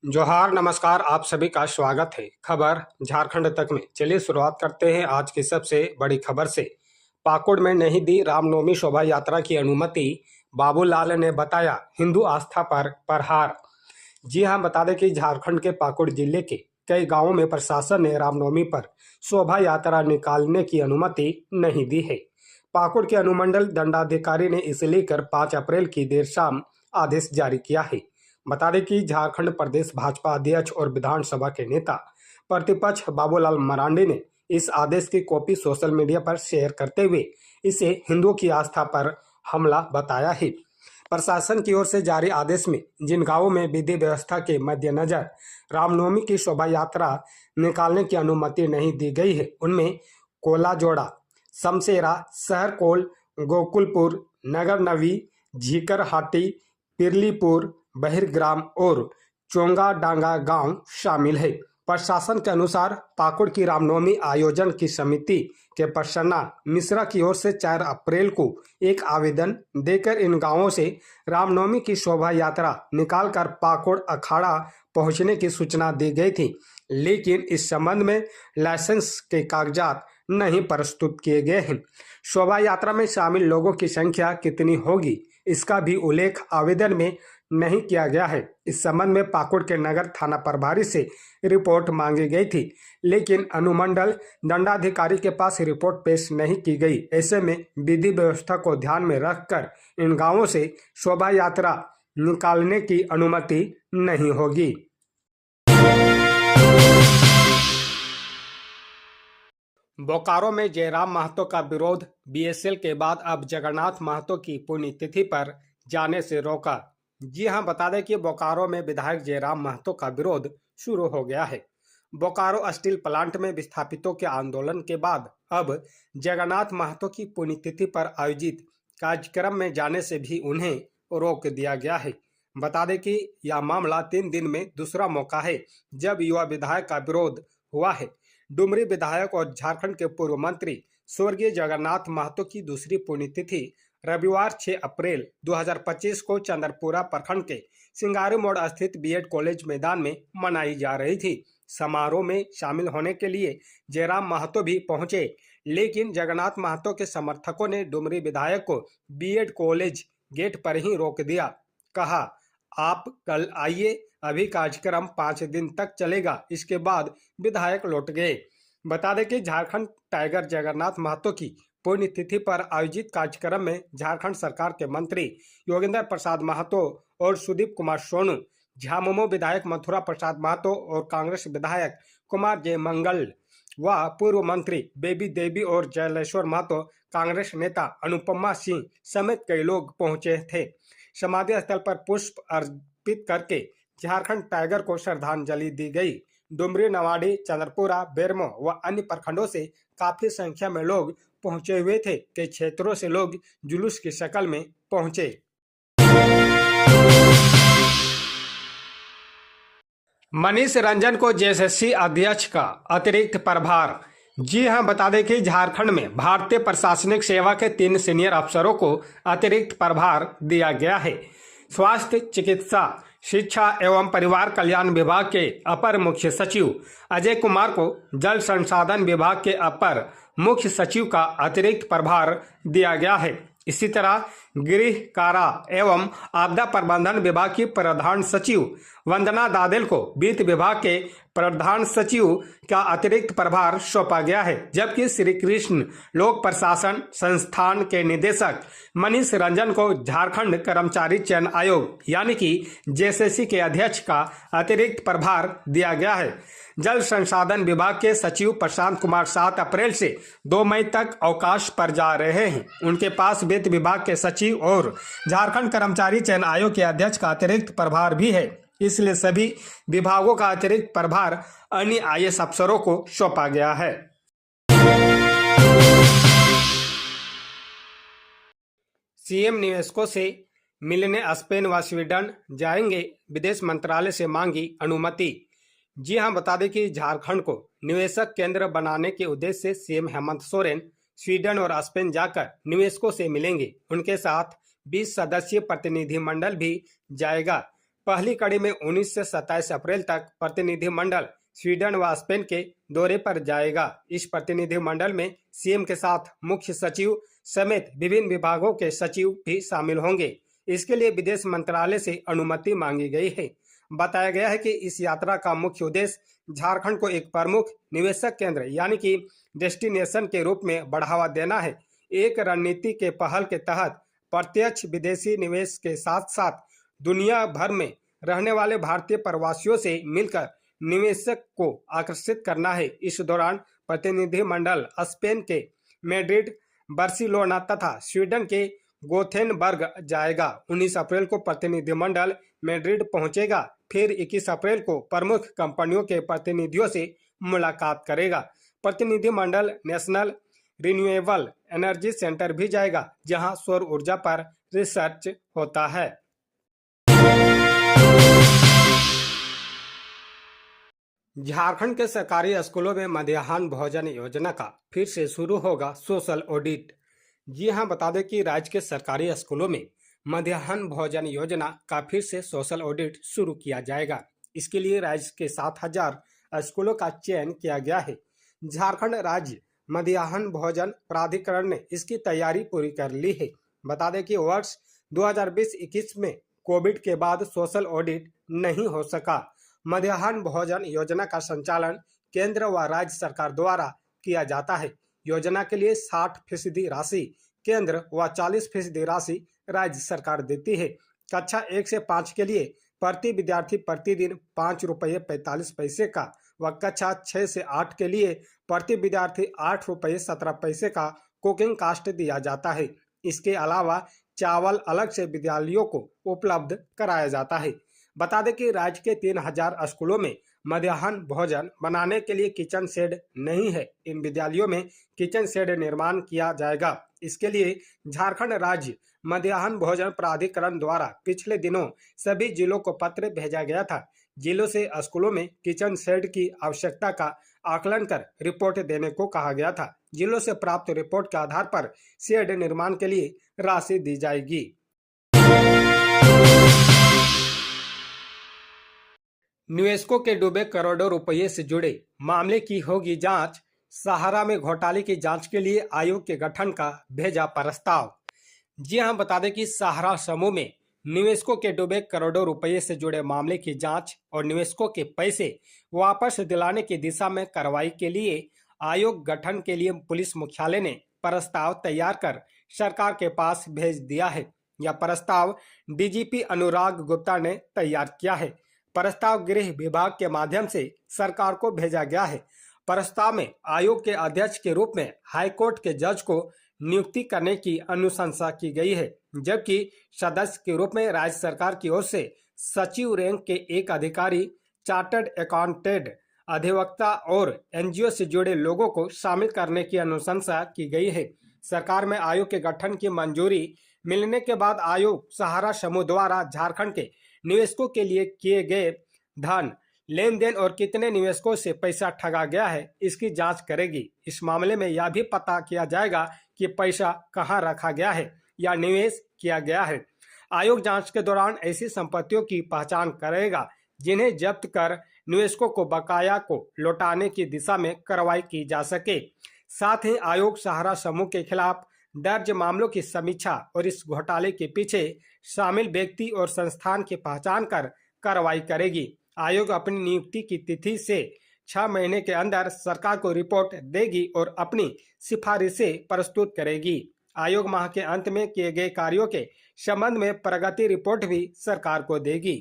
जोहार नमस्कार, आप सभी का स्वागत है। खबर झारखंड तक में। चलिए शुरुआत करते हैं आज की सबसे बड़ी खबर से। पाकुड़ में नहीं दी रामनवमी शोभा यात्रा की अनुमति, बाबूलाल ने बताया हिंदू आस्था पर प्रहार। जी हां, बता दें कि झारखंड के पाकुड़ जिले के कई गांवों में प्रशासन ने रामनवमी पर शोभा यात्रा निकालने की अनुमति नहीं दी है। पाकुड़ के अनुमंडल दंडाधिकारी ने इसे लेकर 5 अप्रैल की देर शाम आदेश जारी किया है। बता दें कि झारखंड प्रदेश भाजपा अध्यक्ष और विधानसभा के नेता प्रतिपक्ष बाबूलाल मरांडी ने इस आदेश की कॉपी सोशल मीडिया पर शेयर करते हुए इसे हिंदुओं की आस्था पर हमला बताया है। प्रशासन की ओर से जारी आदेश में जिन गांवों में विधि व्यवस्था के मद्देनजर रामनवमी की शोभा यात्रा निकालने की अनुमति नहीं दी गई है, उनमें कोलाजोड़ा, समसेरा, सहरकोल, गोकुलपुर, नगर नवी, झीकरहाटी, पिरलीपुर, बहिरग्राम और चोंगा डांगा गांव शामिल है। प्रशासन के अनुसार पाकुड़ की रामनवमी आयोजन की समिति के प्रसन्ना मिश्रा की ओर से 4 अप्रैल को एक आवेदन देकर इन गांवों से रामनवमी की शोभा यात्रा निकालकर पाकुड़ अखाड़ा पहुंचने की सूचना दी गई थी, लेकिन इस संबंध में लाइसेंस के कागजात नहीं प्रस्तुत किए गए हैं। शोभा यात्रा में शामिल लोगों की संख्या कितनी होगी, इसका भी उल्लेख आवेदन में नहीं किया गया है। इस संबंध में पाकुड़ के नगर थाना प्रभारी से रिपोर्ट मांगी गई थी, लेकिन अनुमंडल दंडाधिकारी के पास रिपोर्ट पेश नहीं की गई। ऐसे में विधि व्यवस्था को ध्यान में रखकर इन गांवों से शोभा यात्रा निकालने की अनुमति नहीं होगी। बोकारो में जयराम महतो का विरोध, बीएसएल के बाद अब जगन्नाथ महतो की पुण्यतिथि पर जाने से रोका। जी हां, बता दें कि बोकारो में विधायक जयराम महतो का विरोध शुरू हो गया है। बोकारो स्टील प्लांट में विस्थापितों के आंदोलन के बाद अब जगन्नाथ महतो की पुण्यतिथि पर आयोजित कार्यक्रम में जाने से भी उन्हें रोक दिया गया है। बता दें कि यह मामला 3 दिन में दूसरा मौका है जब युवा विधायक का विरोध हुआ है। डुमरी विधायक और झारखंड के पूर्व मंत्री स्वर्गीय जगन्नाथ महतो की दूसरी पुण्यतिथि रविवार 6 अप्रैल 2025 को चंद्रपुरा प्रखंड के सिंगारू मोड़ स्थित बीएड कॉलेज मैदान में मनाई जा रही थी। समारोह में शामिल होने के लिए जयराम महतो भी पहुंचे, लेकिन जगन्नाथ महतो के समर्थकों ने डुमरी विधायक को बीएड कॉलेज गेट पर ही रोक दिया। कहा, आप कल आइए, अभी कार्यक्रम 5 दिन तक चलेगा। इसके बाद विधायक लौट गए। बता दें कि झारखंड टाइगर जगन्नाथ महतो की पुण्यतिथि पर आयोजित कार्यक्रम में झारखंड सरकार के मंत्री योगेंद्र प्रसाद महतो और सुदीप कुमार सोनू, झामुमो विधायक मथुरा प्रसाद महतो और कांग्रेस विधायक कुमार जयमंगल व पूर्व मंत्री बेबी देवी और जयलेश्वर महतो, कांग्रेस नेता अनुपमा सिंह समेत कई लोग पहुंचे थे। समाधि स्थल पर पुष्प अर्पित करके झारखंड टाइगर को श्रद्धांजलि दी गई। डुमरी, नवाड़ी, चंद्रपुरा, बेरमो व अन्य प्रखंडों से काफी संख्या में लोग पहुंचे हुए थे। कई क्षेत्रों से लोग जुलूस की शक्ल में पहुंचे। मनीष रंजन को जेएसएससी अध्यक्ष का अतिरिक्त प्रभार। जी हां, बता दें कि झारखंड में भारतीय प्रशासनिक सेवा के 3 सीनियर अफसरों को अतिरिक्त प्रभार दिया गया है। स्वास्थ्य, चिकित्सा, शिक्षा एवं परिवार कल्याण विभाग के अपर मुख्य सचिव अजय कुमार को जल संसाधन विभाग के अपर मुख्य सचिव का अतिरिक्त प्रभार दिया गया है। इसी तरह गृह, कारा एवं आपदा प्रबंधन विभाग की प्रधान सचिव वंदना दादेल को वित्त विभाग के प्रधान सचिव का अतिरिक्त प्रभार सौंपा गया है, जबकि श्री कृष्ण लोक प्रशासन संस्थान के निदेशक मनीष रंजन को झारखंड कर्मचारी चयन आयोग यानी कि जेएसएससी के अध्यक्ष का अतिरिक्त प्रभार दिया गया है। जल संसाधन विभाग के सचिव प्रशांत कुमार 7 अप्रैल से 2 मई तक अवकाश पर जा रहे हैं। उनके पास वित्त विभाग के सचिव और झारखंड कर्मचारी चयन आयोग के अध्यक्ष का अतिरिक्त प्रभार भी है, इसलिए सभी विभागों का अतिरिक्त प्रभार अन्य आईएएस अफसरों को सौंपा गया है। सीएम निवेशकों से मिलने स्पेन व स्वीडन जाएंगे, विदेश मंत्रालय से मांगी अनुमति। जी हां, बता दें कि झारखंड को निवेशक केंद्र बनाने के उद्देश्य से सीएम हेमंत सोरेन स्वीडन और स्पेन जाकर निवेशकों से मिलेंगे। उनके साथ 20 सदस्यीय प्रतिनिधिमंडल भी जाएगा। पहली कड़ी में 19 से 27 अप्रैल तक प्रतिनिधिमंडल स्वीडन व स्पेन के दौरे पर जाएगा। इस प्रतिनिधिमंडल में सीएम के साथ मुख्य सचिव समेत विभिन्न विभागों के सचिव भी शामिल होंगे। इसके लिए विदेश मंत्रालय से अनुमति मांगी गई है। बताया गया है कि इस यात्रा का मुख्य उद्देश्य झारखंड को एक प्रमुख निवेशक केंद्र यानी कि डेस्टिनेशन के रूप में बढ़ावा देना है। एक रणनीति के पहल के तहत प्रत्यक्ष विदेशी निवेश के साथ साथ दुनिया भर में रहने वाले भारतीय प्रवासियों से मिलकर निवेशक को आकर्षित करना है। इस दौरान प्रतिनिधिमंडल स्पेन के मैड्रिड, बार्सिलोना तथा स्वीडन के गोथेनबर्ग जाएगा। 19 अप्रैल को प्रतिनिधिमंडल मैड्रिड पहुंचेगा। फिर 21 अप्रैल को प्रमुख कंपनियों के प्रतिनिधियों से मुलाकात करेगा। प्रतिनिधिमंडल नेशनल रिन्यूएबल एनर्जी सेंटर भी जाएगा, जहां सौर ऊर्जा पर रिसर्च होता है। झारखंड के सरकारी स्कूलों में मध्याह्न भोजन योजना का फिर से शुरू होगा सोशल ऑडिट। जी हां, बता दें कि राज्य के सरकारी स्कूलों में मध्याह्न भोजन योजना का फिर से सोशल ऑडिट शुरू किया जाएगा। इसके लिए राज्य के 7,000 स्कूलों का चयन किया गया है। झारखंड राज्य मध्याह्न भोजन प्राधिकरण ने इसकी तैयारी पूरी कर ली है। बता दें कि वर्ष 2020-21 में कोविड के बाद सोशल ऑडिट नहीं हो सका। मध्याह्न भोजन योजना का संचालन केंद्र व राज्य सरकार द्वारा किया जाता है। योजना के लिए 60% राशि केंद्र व 40% राशि राज्य सरकार देती है। कक्षा 1 से 5 के लिए प्रति विद्यार्थी प्रतिदिन 5 रुपये 45 पैसे का व कक्षा 6 से 8 के लिए प्रति विद्यार्थी 8 रुपये 17 पैसे का कुकिंग कास्ट दिया जाता है। इसके अलावा चावल अलग से विद्यालयों को उपलब्ध कराया जाता है। बता दें कि राज्य के 3,000 स्कूलों में मध्याह्न भोजन बनाने के लिए किचन शेड नहीं है। इन विद्यालयों में किचन शेड निर्माण किया जाएगा। इसके लिए झारखंड राज्य मध्याह्न भोजन प्राधिकरण द्वारा पिछले दिनों सभी जिलों को पत्र भेजा गया था। जिलों से स्कूलों में किचन शेड की आवश्यकता का आकलन कर रिपोर्ट देने को कहा गया था। जिलों से प्राप्त रिपोर्ट के आधार पर शेड निर्माण के लिए राशि दी जाएगी। निवेशकों के डूबे करोड़ों रुपये से जुड़े मामले की होगी जांच। सहारा में घोटाले की जांच के लिए आयोग के गठन का भेजा प्रस्ताव। जी हां, बता दें कि सहारा समूह में निवेशकों के डूबे करोड़ों रुपये से जुड़े मामले की जांच और निवेशकों के पैसे वापस दिलाने की दिशा में कार्रवाई के लिए आयोग गठन के लिए पुलिस मुख्यालय ने प्रस्ताव तैयार कर सरकार के पास भेज दिया है। यह प्रस्ताव डीजीपी अनुराग गुप्ता ने तैयार किया है। प्रस्ताव गृह विभाग के माध्यम से सरकार को भेजा गया है। प्रस्ताव में आयोग के अध्यक्ष के रूप में हाईकोर्ट के जज को नियुक्ति करने की अनुशंसा की गई है, जबकि सदस्य के रूप में राज्य सरकार की ओर से सचिव रैंक के एक अधिकारी, चार्टर्ड अकाउंटेंट, अधिवक्ता और एनजीओ से जुड़े लोगों को शामिल करने की अनुशंसा की गई है। सरकार में आयोग के गठन की मंजूरी मिलने के बाद आयोग सहारा समूह द्वारा झारखंड के निवेशकों के लिए किए गए धन लेन देन और कितने निवेशकों से पैसा ठगा गया है, इसकी जांच करेगी। इस मामले में यह भी पता किया जाएगा कि पैसा कहां रखा गया है या निवेश किया गया है। आयोग जांच के दौरान ऐसी संपत्तियों की पहचान करेगा जिन्हें जब्त कर निवेशकों को बकाया को लौटाने की दिशा में कार्रवाई की जा सके। साथ ही आयोग सहारा समूह के खिलाफ दर्ज मामलों की समीक्षा और इस घोटाले के पीछे शामिल व्यक्ति और संस्थान की पहचान कर कार्रवाई करेगी। आयोग अपनी नियुक्ति की तिथि से 6 महीने के अंदर सरकार को रिपोर्ट देगी और अपनी सिफारिशें प्रस्तुत करेगी। आयोग माह के अंत में किए गए कार्यों के संबंध में प्रगति रिपोर्ट भी सरकार को देगी।